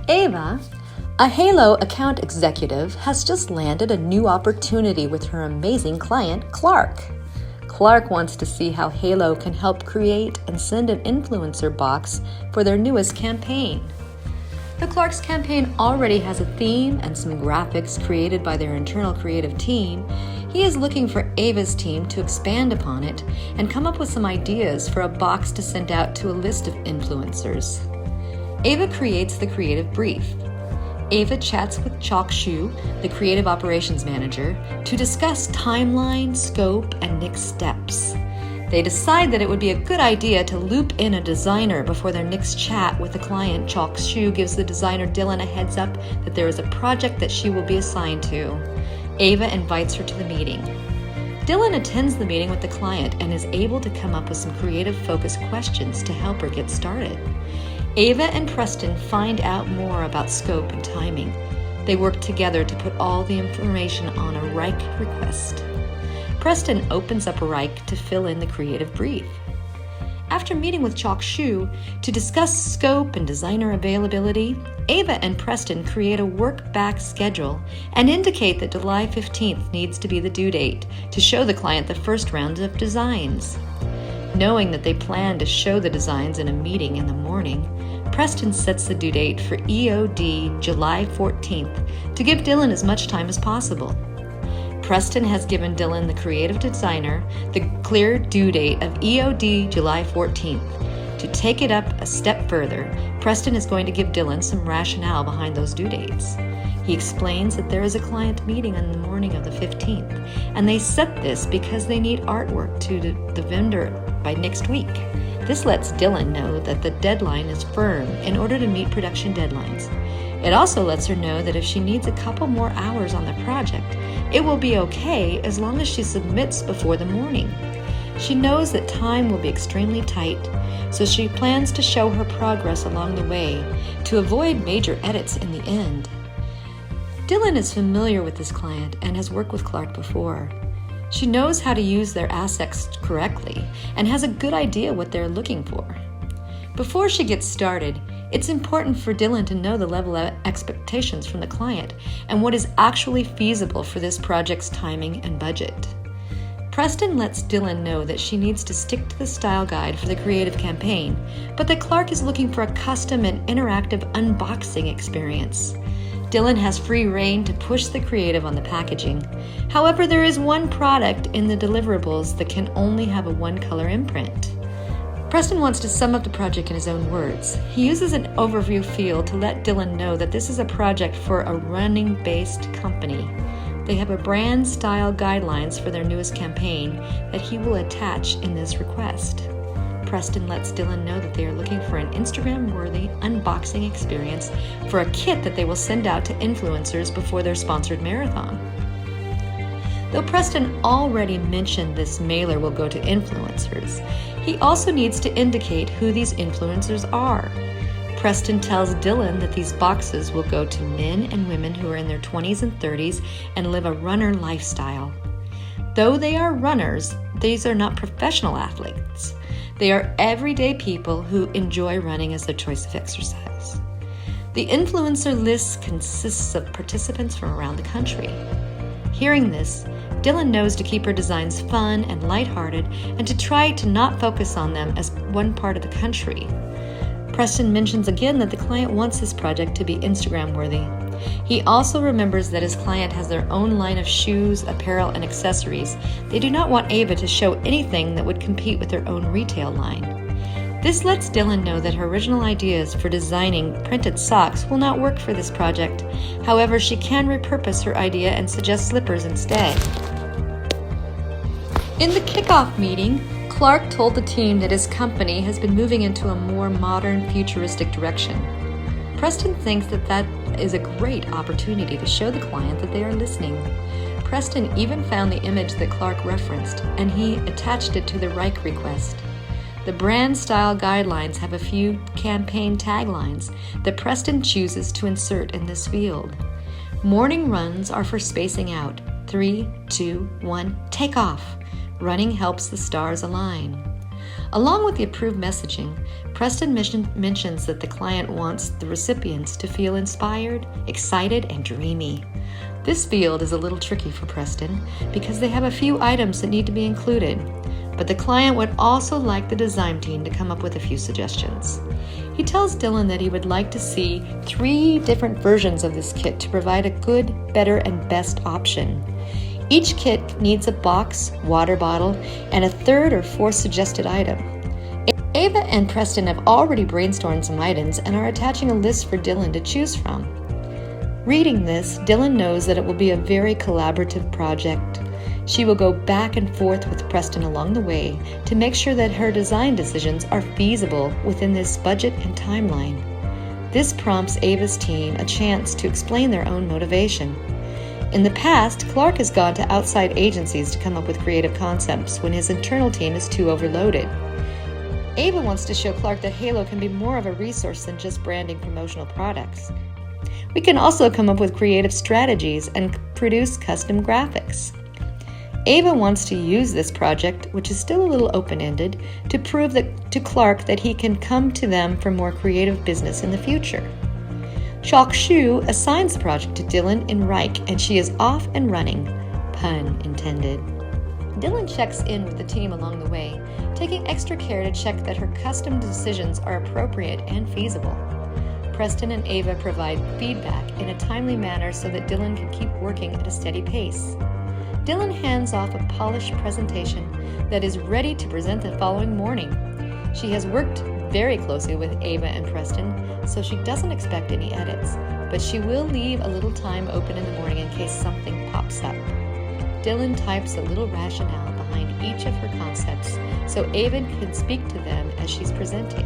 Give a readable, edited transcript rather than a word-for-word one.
Ava, a Halo account executive, has just landed a new opportunity with her amazing client, Clark. Clark wants to see how Halo can help create and send an influencer box for their newest campaign. The Clark's campaign already has a theme and some graphics created by their internal creative team. He is looking for Ava's team to expand upon it and come up with some ideas for a box to send out to a list of influencers. Ava creates the creative brief. Ava chats with Chalk Shu, the creative operations manager, to discuss timeline, scope, and next steps. They decide that it would be a good idea to loop in a designer before their next chat with the client. Chalk Shu gives the designer Dylan a heads up that there is a project that she will be assigned to. Ava invites her to the meeting. Dylan attends the meeting with the client and is able to come up with some creative focused questions to help her get started. Ava and Preston find out more about scope and timing. They work together to put all the information on a Wrike request. Preston opens up a Wrike to fill in the creative brief. After meeting with Chalk Shu to discuss scope and designer availability, Ava and Preston create a work-back schedule and indicate that July 15th needs to be the due date to show the client the first round of designs. Knowing that they plan to show the designs in a meeting in the morning, Preston sets the due date for EOD July 14th to give Dylan as much time as possible. Preston has given Dylan, the creative designer, the clear due date of EOD July 14th. To take it up a step further, Preston is going to give Dylan some rationale behind those due dates. He explains that there is a client meeting on the morning of the 15th, and they set this because they need artwork to the vendor by next week. This lets Dylan know that the deadline is firm in order to meet production deadlines. It also lets her know that if she needs a couple more hours on the project, it will be okay as long as she submits before the morning. She knows that time will be extremely tight, so she plans to show her progress along the way to avoid major edits in the end. Dylan is familiar with this client and has worked with Clark before. She knows how to use their assets correctly and has a good idea what they're looking for. Before she gets started, it's important for Dylan to know the level of expectations from the client and what is actually feasible for this project's timing and budget. Preston lets Dylan know that she needs to stick to the style guide for the creative campaign, but that Clark is looking for a custom and interactive unboxing experience. Dylan has free rein to push the creative on the packaging. However, there is one product in the deliverables that can only have a one-color imprint. Preston wants to sum up the project in his own words. He uses an overview field to let Dylan know that this is a project for a running-based company. They have a brand style guidelines for their newest campaign that he will attach in this request. Preston lets Dylan know that they are looking for an Instagram-worthy unboxing experience for a kit that they will send out to influencers before their sponsored marathon. Though Preston already mentioned this mailer will go to influencers, he also needs to indicate who these influencers are. Preston tells Dylan that these boxes will go to men and women who are in their 20s and 30s and live a runner lifestyle. Though they are runners, these are not professional athletes. They are everyday people who enjoy running as their choice of exercise. The influencer list consists of participants from around the country. Hearing this, Dylan knows to keep her designs fun and lighthearted and to try to not focus on them as one part of the country. Preston mentions again that the client wants his project to be Instagram worthy. He also remembers that his client has their own line of shoes, apparel, and accessories. They do not want Ava to show anything that would compete with their own retail line. This lets Dylan know that her original ideas for designing printed socks will not work for this project. However, she can repurpose her idea and suggest slippers instead. In the kickoff meeting, Clark told the team that his company has been moving into a more modern, futuristic direction. Preston thinks that is a great opportunity to show the client that they are listening. Preston even found the image that Clark referenced, and he attached it to the Wrike request. The brand style guidelines have a few campaign taglines that Preston chooses to insert in this field. Morning runs are for spacing out. 3, 2, 1, take off. Running helps the stars align. Along with the approved messaging, Preston mentions that the client wants the recipients to feel inspired, excited, and dreamy. This field is a little tricky for Preston because they have a few items that need to be included, but the client would also like the design team to come up with a few suggestions. He tells Dylan that he would like to see 3 different versions of this kit to provide a good, better, and best option. Each kit needs a box, water bottle, and a 3rd or 4th suggested item. Ava and Preston have already brainstormed some items and are attaching a list for Dylan to choose from. Reading this, Dylan knows that it will be a very collaborative project. She will go back and forth with Preston along the way to make sure that her design decisions are feasible within this budget and timeline. This prompts Ava's team a chance to explain their own motivation. In the past, Clark has gone to outside agencies to come up with creative concepts when his internal team is too overloaded. Ava wants to show Clark that Halo can be more of a resource than just branding promotional products. We can also come up with creative strategies and produce custom graphics. Ava wants to use this project, which is still a little open-ended, to prove to Clark that he can come to them for more creative business in the future. Shok Shu assigns the project to Dylan in Reich, and she is off and running, pun intended. Dylan checks in with the team along the way, taking extra care to check that her custom decisions are appropriate and feasible. Preston and Ava provide feedback in a timely manner so that Dylan can keep working at a steady pace. Dylan hands off a polished presentation that is ready to present the following morning. She has worked very closely with Ava and Preston, so she doesn't expect any edits, but she will leave a little time open in the morning in case something pops up. Dylan types a little rationale behind each of her concepts so Ava can speak to them as she's presenting.